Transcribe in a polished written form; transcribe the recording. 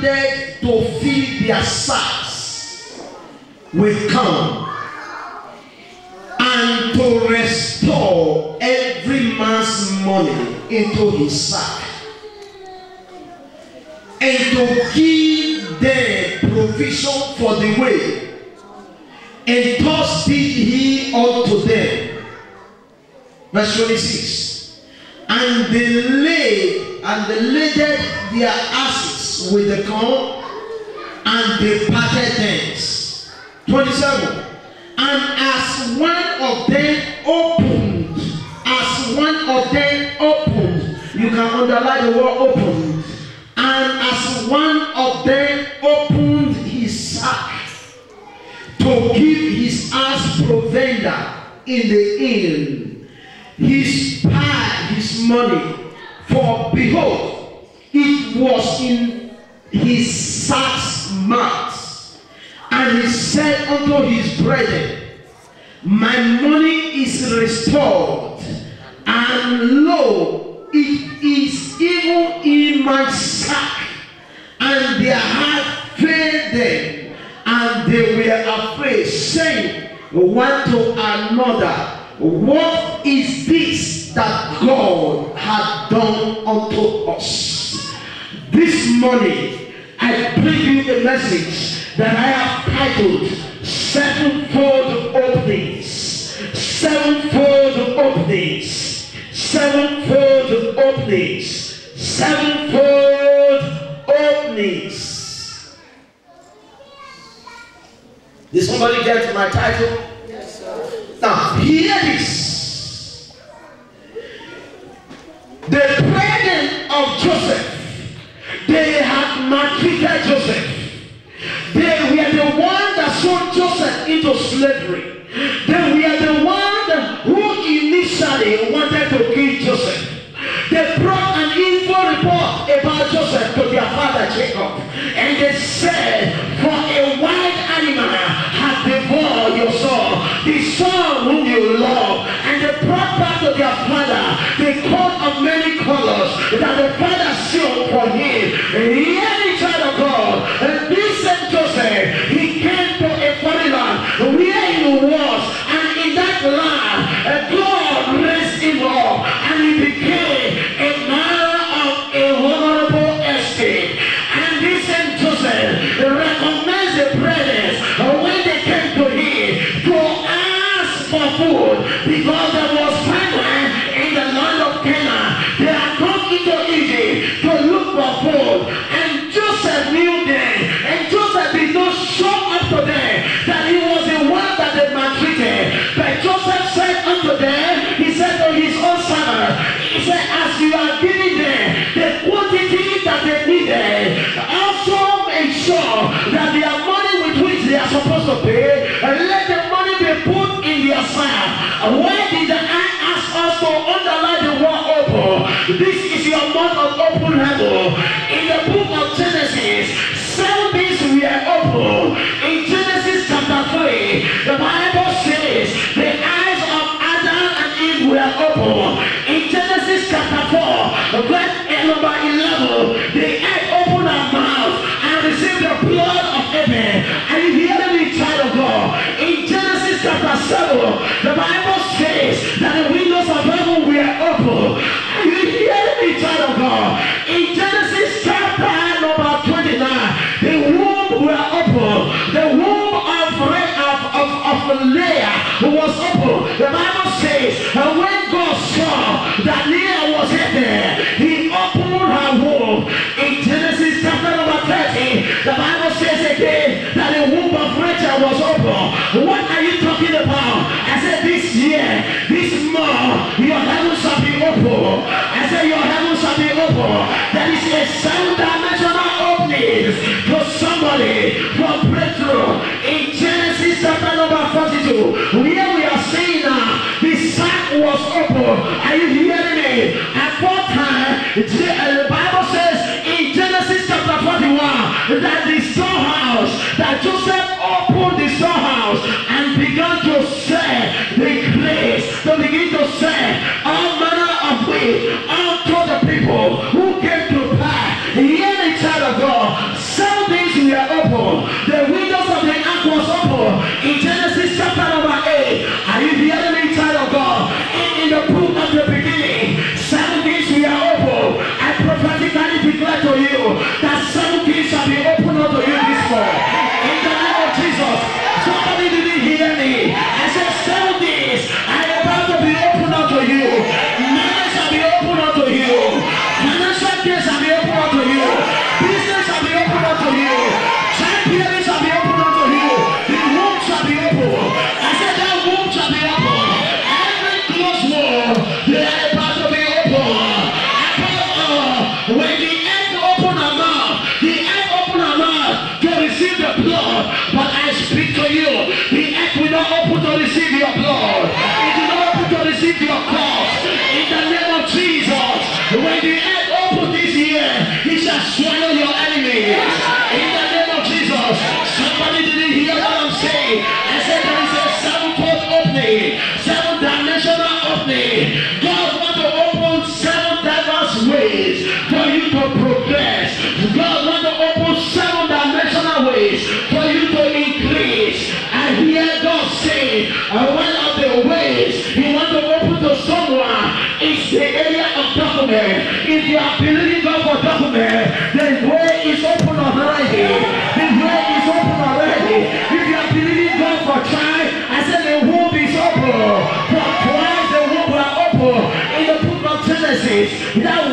commanded to fill their sacks with corn, and to restore every man's money into his sack, and to give them provision for the way. And thus did he unto them. Verse 26. And they laded their asses with the corn, and they parted thence. 27. And as one of them opened, you can underline the word opened. And as one of them opened his sack to give his ass provender in the inn, he spied his money, for behold, it was in his sack's mouth. And he said unto his brethren, my money is restored, and lo, it is even in my sack. And their heart failed them, and they were afraid, saying one to another, what is this that God had done unto us? This morning I bring you a message that I have titled Sevenfold Openings. Sevenfold Openings. Sevenfold Openings. Sevenfold Openings. Did somebody get my title? Yes, sir. Now, hear this. The brethren of Joseph, they had maltreated Joseph. They were the one that sold Joseph into slavery. They were the one who initially wanted to kill Joseph. They brought an evil report about Joseph to their father Jacob, and they said, for a wild animal has devoured your son, the son whom you love. And they brought back to their father the coat of many colors that the father sealed for him. And he had a child of God, and this same Joseph, he came to a foreign land where he was, and in that land God raised him up, and he became a man of a honorable estate. And this same Joseph recognized the brothers when they came to him to ask for food, because there was famine in the land of Canaan. They had come into Egypt to look for food, and Joseph knew them, and Joseph did not show up to them that he was the one that they maltreated. But Joseph said unto them, he said to his own servant, he said, as you are giving them the quantity that they needed, also make sure that their money with which they are supposed to pay, and let the money be put in their sack. Why did I ask us to underline the word open? This is your month of open heaven. In the book of Genesis, 7 things were open. In Genesis chapter 3, the Bible says the eyes of Adam and Eve were open. In Genesis chapter 4, verse number 11, the earth opened her mouth and received the blood of Abel. And you hear me, child of God? In Genesis chapter 7, the Bible says that the windows of heaven were open. And you hear me, child of God? In Genesis chapter number 29, the womb were open. The womb of Leah was open. The Bible says, and when God saw that Leah was there, he opened her womb. In Genesis chapter number 30, the Bible says again that the womb of Rachel was open. What are you talking about? I said this year, this month, your heaven shall be open. I said your heaven shall be open. That is a 7-dimensional opening to somebody for breakthrough. In Genesis chapter number 42, where we are saying now, the sack was open. Are you hearing me? At 4 times, the Bible says in Genesis chapter 41 that the storehouse, that Joseph opened the storehouse and began to sell the grace, to begin to sell all manner of wheat unto the people who came to buy. Hear the child of God. that 7 things shall be opened unto you this morning. In the name of Jesus. Somebody didn't hear me. I said 7 things are about to be opened unto you. Money shall be opened unto you. Financial things shall be opened unto you. Business shall be opened unto you. Childbearing shall be opened unto you. The womb shall be opened. I said that womb shall be opened. Every closed wall, they are about to be opened. When the earth open her mouth, the earth open her mouth to receive the blood. But I speak to you, the earth will not open to receive your blood. It will not open to receive your cause. In the name of Jesus, when the earth open this year, it shall swallow your enemies. In the name of Jesus, somebody didn't hear what I'm saying. I said there is a 7-fold opening, 7-dimensional opening. God wants to open 7 diverse ways for you to progress. God wants to open 7-dimensional ways for you to increase. I hear God say, one of the ways He wants to open to someone is the area of document. If you are believing God for document, the way is open already. The way is open already. If you are believing God for child, I said the womb is open. For twice the womb were open in the book of Genesis. That